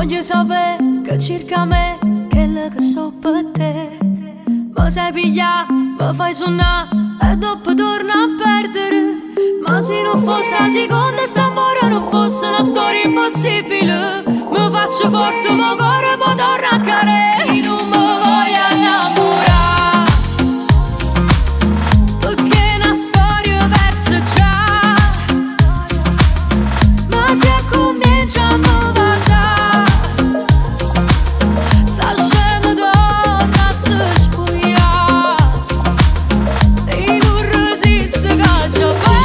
Voglio sapere che circa me, quella che so per te. Ma sai piglia, mi fai suonare e dopo torna a perdere. Ma se non fosse la seconda st'amore, non fosse una storia impossibile. Mi faccio forte, mo cuore, mo torna a cadere. Non mi voglio innamorare, perché è una storia persa già. Ma se comincia mi va sa, sta scema torna a se spogliare. E non resiste che già fa.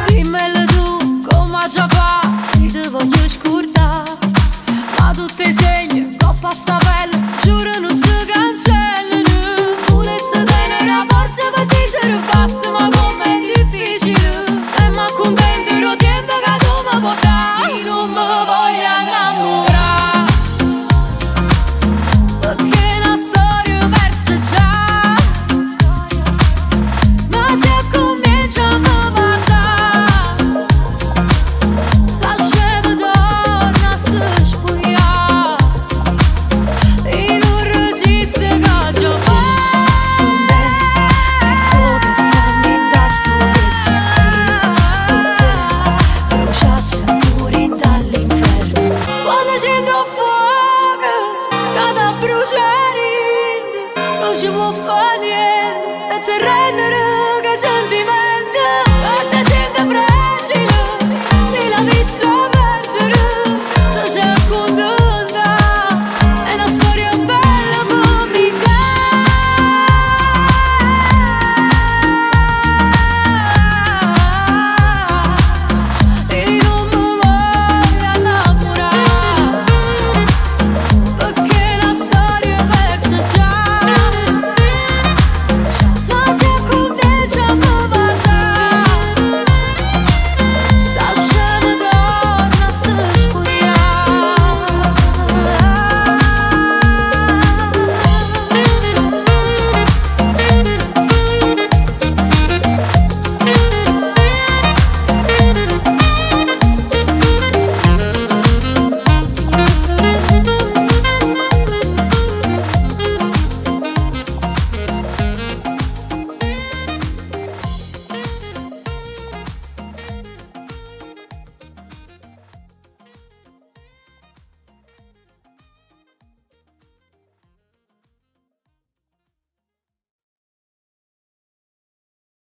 Dimmelo tu come già fa, io ti voglio scordare. Ma tutti i segni, coppa sta pelle, giuro non si cancellano. Volessi tenere la forza per dire basta, ma com'è difficile. E ma contento il tempo che tu mi puoi dare. Io non mi voglio innamorare, perché è una storia persa già. Ma se comincia mi va sa, sta scema torna a se spogliare. E non resiste che già fa. Con me si fuoco e fammi da con te bruciasse pure dall'inferno. Quando sento fuoco che da bruciare, non ci può fare